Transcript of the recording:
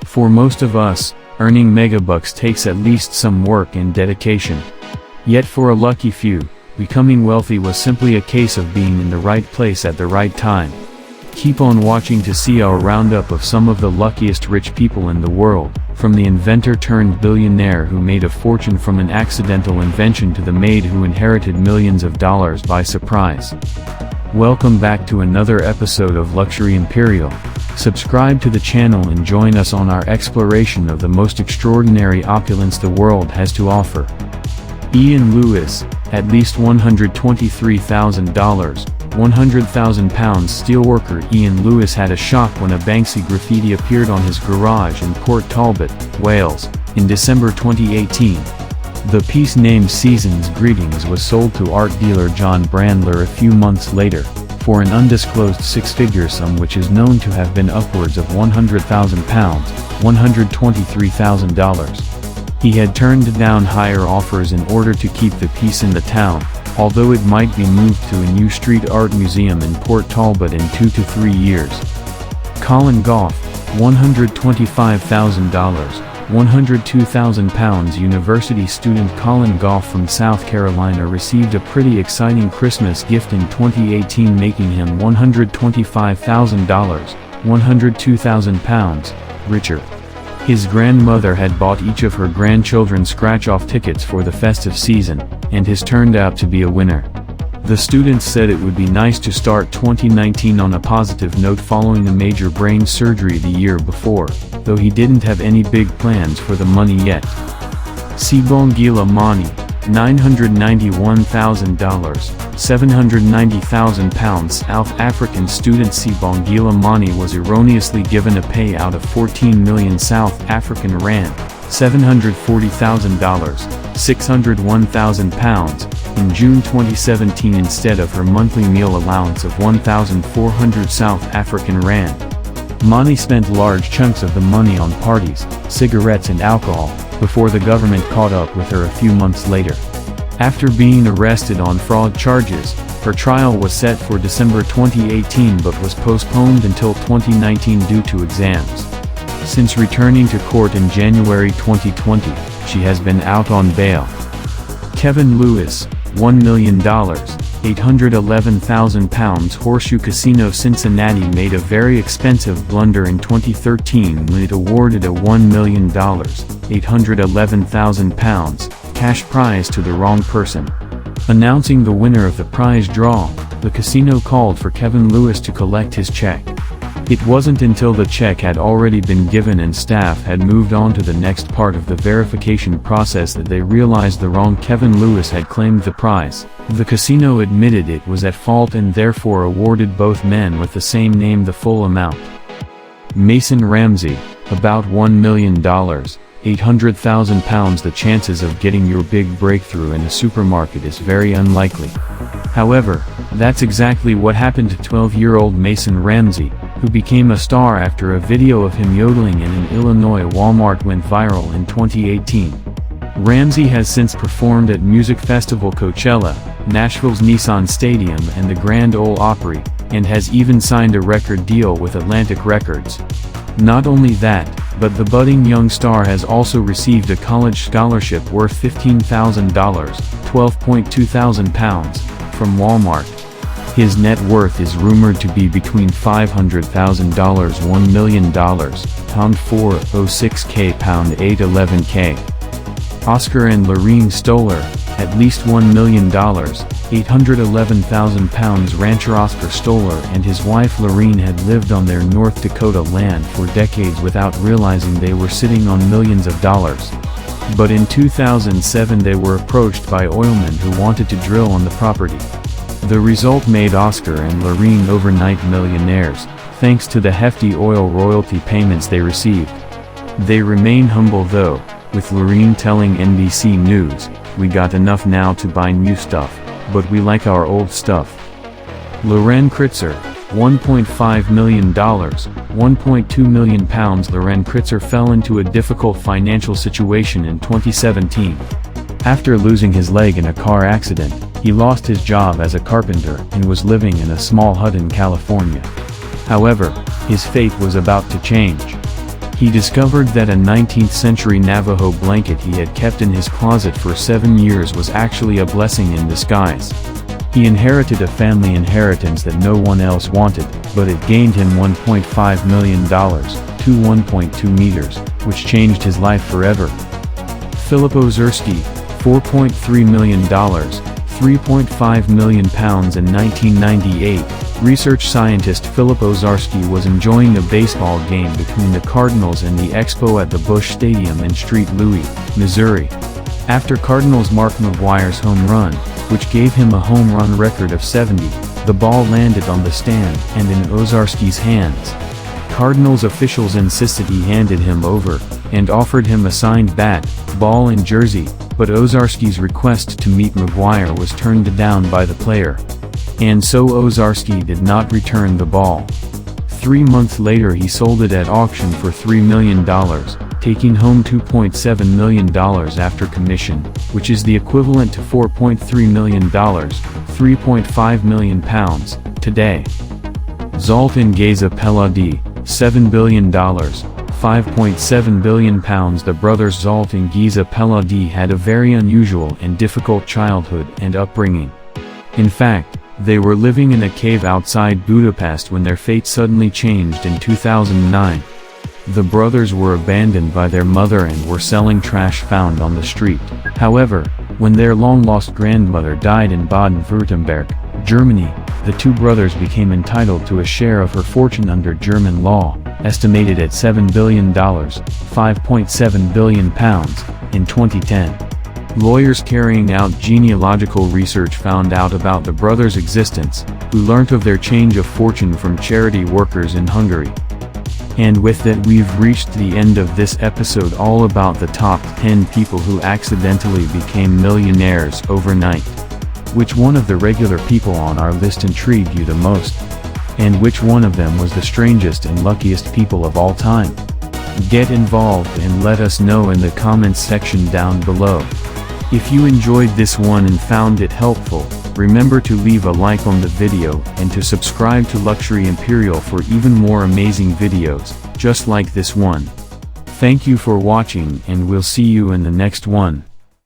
For most of us, earning megabucks takes at least some work and dedication. Yet for a lucky few, becoming wealthy was simply a case of being in the right place at the right time. Keep on watching to see our roundup of some of the luckiest rich people in the world, from the inventor turned billionaire who made a fortune from an accidental invention to the maid who inherited millions of dollars by surprise. Welcome back to another episode of Luxury Imperial. Subscribe to the channel and join us on our exploration of the most extraordinary opulence the world has to offer. Ian Lewis, at least $123,000, 100,000 pounds steelworker Ian Lewis had a shock when a Banksy graffiti appeared on his garage in Port Talbot, Wales, in December 2018. The piece named Season's Greetings was sold to art dealer John Brandler a few months later, for an undisclosed six-figure sum which is known to have been upwards of £100,000, $123,000. He had turned down higher offers in order to keep the piece in the town, although it might be moved to a new street art museum in Port Talbot in 2 to 3 years. Colin Goff, $125,000, 102,000 pounds. University student Colin Goff from South Carolina received a pretty exciting Christmas gift in 2018, making him $125,000, 102,000 pounds, richer. His grandmother had bought each of her grandchildren scratch-off tickets for the festive season, and his turned out to be a winner. The student said it would be nice to start 2019 on a positive note following a major brain surgery the year before, though he didn't have any big plans for the money yet. 𝐦𝐤𝐤𝐤, $991,000, 790,000 pounds. South African student 𝐦𝐤𝐤𝐤 was erroneously given a payout of 14 million South African rand, $740,000, 601,000 pounds, in June 2017 instead of her monthly meal allowance of 1,400 South African rand. Mani spent large chunks of the money on parties, cigarettes and alcohol, before the government caught up with her a few months later. After being arrested on fraud charges, her trial was set for December 2018 but was postponed until 2019 due to exams. Since returning to court in January 2020, she has been out on bail. Kevin Lewis, $1 million, 811,000 pounds. Horseshoe Casino Cincinnati made a very expensive blunder in 2013 when it awarded a $1 million, 811,000 pounds, cash prize to the wrong person. Announcing the winner of the prize draw, the casino called for Kevin Lewis to collect his check. It wasn't until the check had already been given and staff had moved on to the next part of the verification process that they realized the wrong Kevin Lewis had claimed the prize. The casino admitted it was at fault and therefore awarded both men with the same name the full amount. Mason Ramsey, about $1 million, 800,000 pounds. The chances of getting your big breakthrough in a supermarket is very unlikely. However, that's exactly what happened to 12-year-old Mason Ramsey, who became a star after a video of him yodeling in an Illinois Walmart went viral in 2018. Ramsey has since performed at music festival Coachella, Nashville's Nissan Stadium and the Grand Ole Opry, and has even signed a record deal with Atlantic Records. Not only that, but the budding young star has also received a college scholarship worth $15,000, 12.2 thousand pounds, from Walmart. His net worth is rumored to be between $500,000 $1 million, pound 406k, pound 811k. Oscar and Lorene Stoller, at least $1 million, 811,000 pounds. Rancher Oscar Stoller and his wife Lorene had lived on their North Dakota land for decades without realizing they were sitting on millions of dollars. But in 2007 they were approached by oilmen who wanted to drill on the property. The result made Oscar and Lorene overnight millionaires, thanks to the hefty oil royalty payments they received. They remain humble though, with Lorene telling NBC News, "We got enough now to buy new stuff, but we like our old stuff." Loren Kritzer, $1.5 million, 1.2 million pounds. Loren Kritzer fell into a difficult financial situation in 2017. After losing his leg in a car accident, he lost his job as a carpenter and was living in a small hut in California. However, his fate was about to change. He discovered that a 19th-century Navajo blanket he had kept in his closet for 7 years was actually a blessing in disguise. He inherited a family inheritance that no one else wanted, but it gained him $1.5 million, to 1.2 meters, which changed his life forever. Philip Owczarski, $4.3 million, 3.5 million pounds in 1998. Research scientist Philip Owczarski was enjoying a baseball game between the Cardinals and the Expo at the Busch Stadium in St. Louis, Missouri. After Cardinals' Mark McGwire's home run, which gave him a home run record of 70, the ball landed on the stand and in Owczarski's hands. Cardinals officials insisted he handed him over, and offered him a signed bat, ball and jersey, but Owczarski's request to meet McGwire was turned down by the player. And so Owczarski did not return the ball. 3 months later he sold it at auction for $3 million, taking home $2.7 million after commission, which is the equivalent to $4.3 million, 3.5 million pounds, today. 𝐦𝐤𝐤𝐤, $7 billion, 5.7 billion pounds. The brothers 𝐦𝐤𝐤𝐤 had a very unusual and difficult childhood and upbringing. In fact, they were living in a cave outside Budapest when their fate suddenly changed in 2009. The brothers were abandoned by their mother and were selling trash found on the street. However, when their long-lost grandmother died in Baden-Württemberg, Germany, the two brothers became entitled to a share of her fortune under German law, estimated at $7 billion, 5.7 billion pounds, in 2010. Lawyers carrying out genealogical research found out about the brothers' existence, who learnt of their change of fortune from charity workers in Hungary. And with that we've reached the end of this episode all about the top 10 people who accidentally became millionaires overnight. Which one of the regular people on our list intrigued you the most? And which one of them was the strangest and luckiest people of all time? Get involved and let us know in the comments section down below. If you enjoyed this one and found it helpful, remember to leave a like on the video and to subscribe to Luxury Imperial for even more amazing videos, just like this one. Thank you for watching and we'll see you in the next one.